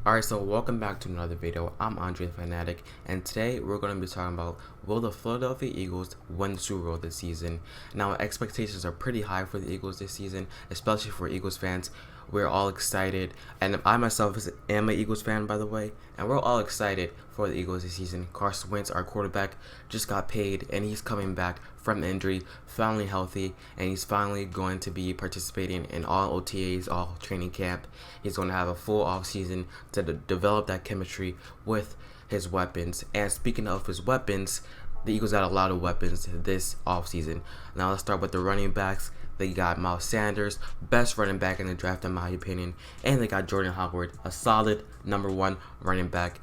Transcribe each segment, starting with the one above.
Alright, so welcome back to another video. I'm Andre the Fanatic, and today we're going to be talking about, will the Philadelphia Eagles win the Super Bowl this season? Now, expectations are pretty high for the Eagles this season, especially for Eagles fans. We're all excited, and I myself am an Eagles fan, by the way, and we're all excited for the Eagles this season. Carson Wentz, our quarterback, just got paid, and he's coming back from injury, finally healthy, and he's finally going to be participating in all OTAs, all training camp. He's going to have a full offseason to develop that chemistry with his weapons. And speaking of his weapons, the Eagles got a lot of weapons this offseason. Now let's start with the running backs. They got Miles Sanders, best running back in the draft in my opinion, and they got Jordan Howard, a solid #1 running back.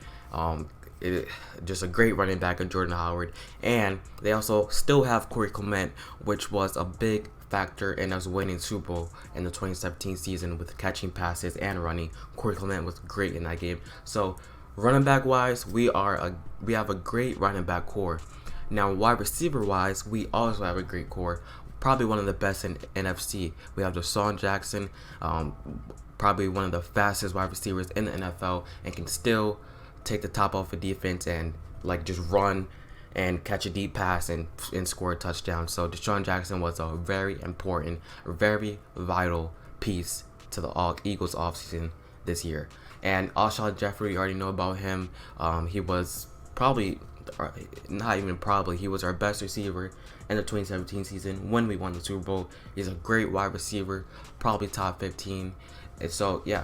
Just a great running back in Jordan Howard, and they also still have Corey Clement, which was a big factor in us winning Super Bowl in the 2017 season with catching passes and running. Corey Clement was great in that game. So running back wise, we have a great running back core. Now wide receiver wise, we also have a great core. Probably one of the best in NFC. We have DeSean Jackson, probably one of the fastest wide receivers in the NFL, and can still take the top off of defense and just run and catch a deep pass and score a touchdown. So DeSean Jackson was a very important, very vital piece to the Eagles offseason this year. And Alshon Jeffrey, you already know about him. He was probably, not even probably, he was our best receiver in the 2017 season when we won the Super Bowl. He's a great wide receiver, probably top 15. And so, yeah,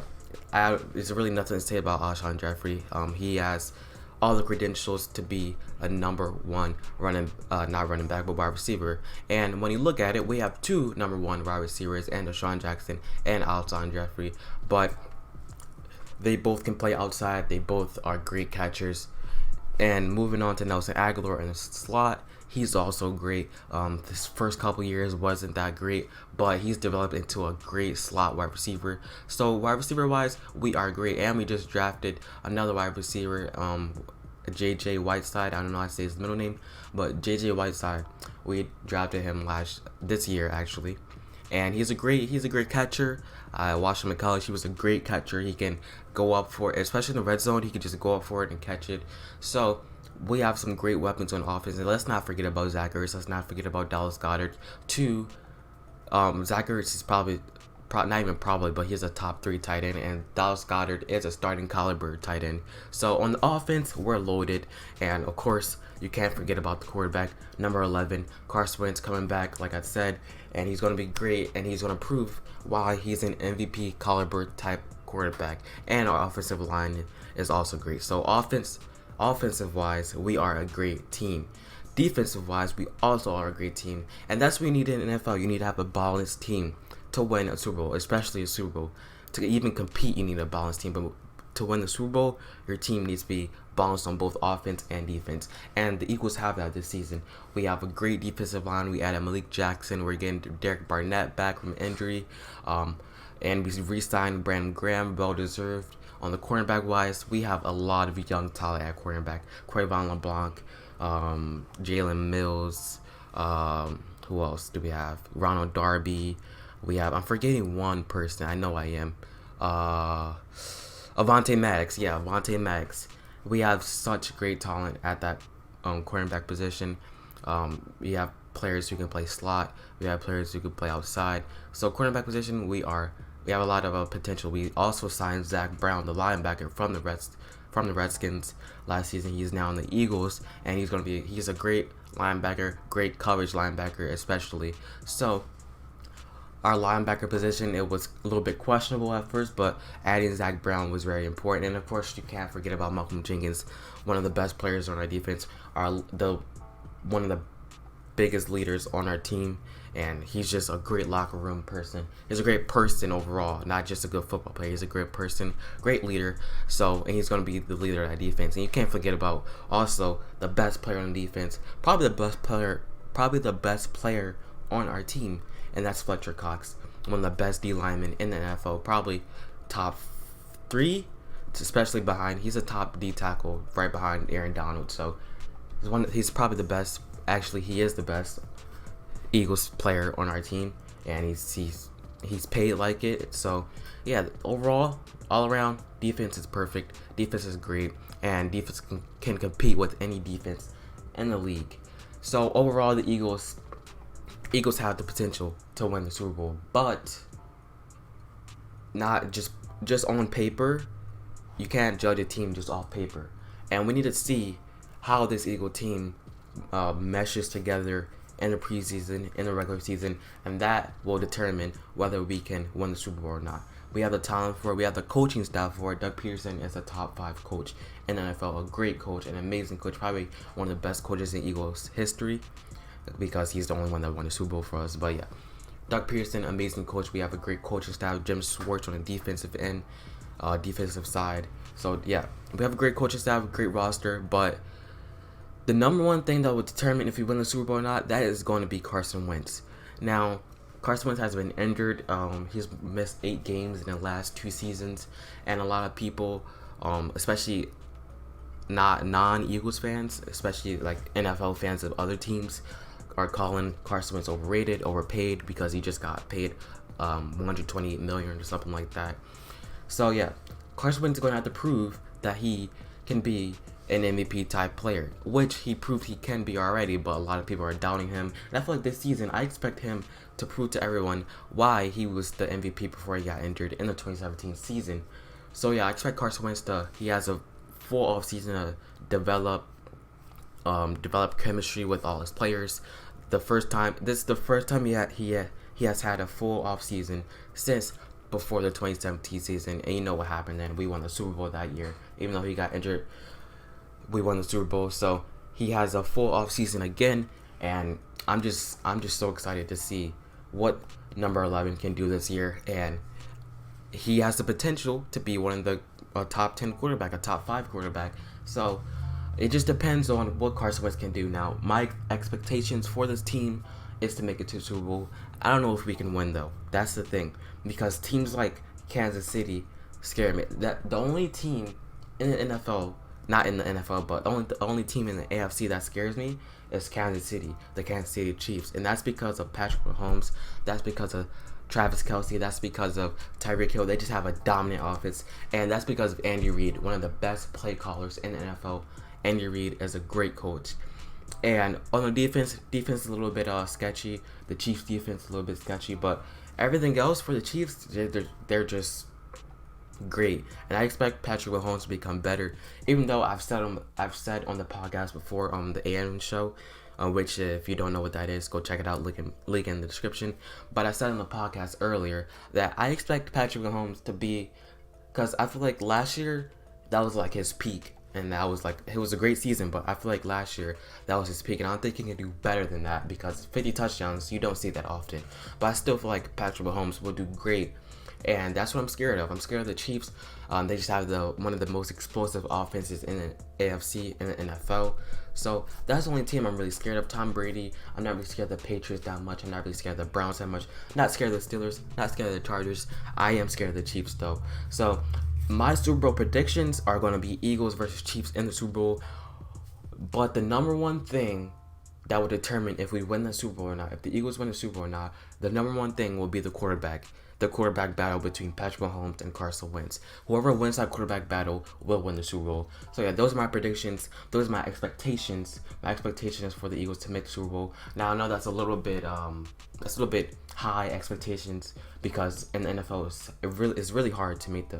there's really nothing to say about Alshon Jeffrey. He has all the credentials to be a #1 not running back, but wide receiver. And when you look at it, we have two #1 wide receivers, and DeSean Jackson and Alshon Jeffrey. But they both can play outside. They both are great catchers. And moving on to Nelson Agholor in the slot, he's also great. This first couple years wasn't that great, but he's developed into a great slot wide receiver. So wide receiver wise, we are great. And we just drafted another wide receiver, JJ Whiteside. I don't know how to say his middle name, but JJ Whiteside. We drafted him this year actually. And he's a great catcher. I watched him in college. He was a great catcher. He can go up for it, especially in the red zone. He can just go up for it and catch it. So we have some great weapons on offense. And let's not forget about Zach Ertz. Let's not forget about Dallas Goedert. Zach Ertz is not even probably, but he's a top 3 tight end, and Dallas Goedert is a starting caliber tight end. So on the offense, we're loaded, and of course, you can't forget about the quarterback, number 11, Carson Wentz, coming back, like I said, and he's going to be great, and he's going to prove why he's an MVP caliber type quarterback. And our offensive line is also great. So offensive wise, we are a great team. Defensive wise, we also are a great team, and that's what you need in the NFL. You need to have a balanced team to win a Super Bowl, especially a Super Bowl. To even compete, you need a balanced team. But to win the Super Bowl, your team needs to be balanced on both offense and defense. And the Eagles have that this season. We have a great defensive line. We added Malik Jackson. We're getting Derek Barnett back from injury. And we re-signed Brandon Graham, well-deserved. On the cornerback wise, we have a lot of young talent at cornerback. Quavon LeBlanc, Jalen Mills. Who else do we have? Ronald Darby. I'm forgetting one person. I know I am. Avonte Maddox. Yeah, Avonte Maddox. We have such great talent at that cornerback position. We have players who can play slot. We have players who can play outside. So cornerback position, we have a lot of potential. We also signed Zach Brown, the linebacker from the Redskins last season. He's now in the Eagles, and he's a great linebacker, great coverage linebacker especially. So our linebacker position, it was a little bit questionable at first, but adding Zach Brown was very important. And of course, you can't forget about Malcolm Jenkins, one of the best players on our defense, one of the biggest leaders on our team, and he's just a great locker room person. He's a great person overall, not just a good football player. He's a great person, great leader. So, and he's going to be the leader of that defense. And you can't forget about also the best player on the defense, probably the best player on our team, and that's Fletcher Cox, one of the best D linemen in the NFL, probably top 3, especially behind. He's a top D tackle right behind Aaron Donald. So he's probably the best. Actually, he is the best Eagles player on our team, and he's He's paid like it. So yeah, overall, all around, defense is perfect. Defense is great, and defense can compete with any defense in the league. So overall, the Eagles have the potential to win the Super Bowl, but not just on paper. You can't judge a team just off paper, and we need to see how this Eagle team meshes together in the preseason, in the regular season, and that will determine whether we can win the Super Bowl or not. We have the talent for it. We have the coaching staff for it. Doug Peterson is a top 5 coach in the NFL, a great coach, an amazing coach, probably one of the best coaches in Eagles history, because he's the only one that won the Super Bowl for us. But yeah, Doug Peterson, amazing coach. We have a great coaching staff. Jim Schwartz on the defensive end, defensive side. So yeah, we have a great coaching staff, a great roster, but the number one thing that will determine if we win the Super Bowl or not, that is going to be Carson Wentz. Now, Carson Wentz has been injured. He's missed 8 games in the last 2 seasons, and a lot of people, especially not non-Eagles fans, especially like NFL fans of other teams, are calling Carson Wentz overrated, overpaid, because he just got paid $128 million or something like that. So yeah, Carson Wentz is going to have to prove that he can be an MVP type player, which he proved he can be already, but a lot of people are doubting him. And I feel like this season, I expect him to prove to everyone why he was the MVP before he got injured in the 2017 season. So yeah, I expect Carson Wentz he has a full off season to develop chemistry with all his players. This is the first time he has had a full off season since before the 2017 season, and you know what happened then. We won the Super Bowl that year. Even though he got injured, we won the Super Bowl. So he has a full off season again, and I'm just so excited to see what number 11 can do this year. And he has the potential to be one of the top 10 quarterback, a top 5 quarterback. So it just depends on what Carson Wentz can do. Now, my expectations for this team is to make it to the Super Bowl. I don't know if we can win though. That's the thing, because teams like Kansas City scare me. That the only team in the NFL, not in the NFL, but the only team in the AFC that scares me is Kansas City, the Kansas City Chiefs, and that's because of Patrick Mahomes. That's because of Travis Kelce. That's because of Tyreek Hill. They just have a dominant offense, and that's because of Andy Reid, one of the best play callers in the NFL. Andy Reid is a great coach. And on the defense is a little bit sketchy. The Chiefs' defense is a little bit sketchy, but everything else for the Chiefs, they're just great. And I expect Patrick Mahomes to become better. Even though I've said on the podcast before, on the AM show, which if you don't know what that is, go check it out. Link in the description. But I said on the podcast earlier that I expect Patrick Mahomes to be, because I feel like last year that was like his peak. And that was like, it was a great season, but I feel like last year that was his peak, and I don't think he can do better than that, because 50 touchdowns, you don't see that often. But I still feel like Patrick Mahomes will do great, and that's what I'm scared of. I'm scared of the Chiefs. They just have one of the most explosive offenses in the AFC and the NFL. So that's the only team I'm really scared of. Tom Brady. I'm not really scared of the Patriots that much. I'm not really scared of the Browns that much. Not scared of the Steelers. Not scared of the Chargers. I am scared of the Chiefs though. So my Super Bowl predictions are going to be Eagles versus Chiefs in the Super Bowl. But the number one thing that will determine if we win the Super Bowl or not, if the Eagles win the Super Bowl or not, the number one thing will be the quarterback battle between Patrick Mahomes and Carson Wentz. Whoever wins that quarterback battle will win the Super Bowl. So yeah, those are my predictions. Those are my expectations. My expectation is for the Eagles to make the Super Bowl. Now I know that's a little bit high expectations, because in the NFL it's really hard to make the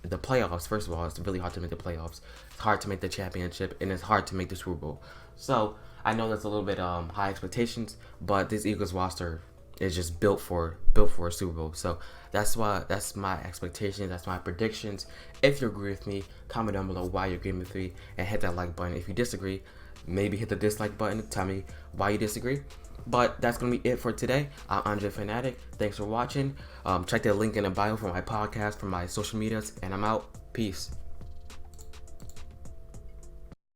the playoffs. First of all, it's really hard to make the playoffs. It's hard to make the championship, and it's hard to make the Super Bowl. So I know that's a little bit high expectations, but this Eagles roster is just built for a Super Bowl. So that's my expectations. That's my predictions. If you agree with me, comment down below why you agree with me, and hit that like button. If you disagree, maybe hit the dislike button. Tell me why you disagree. But that's going to be it for today. I'm Andre Fanatic. Thanks for watching. Check the link in the bio for my podcast, for my social medias, and I'm out. Peace.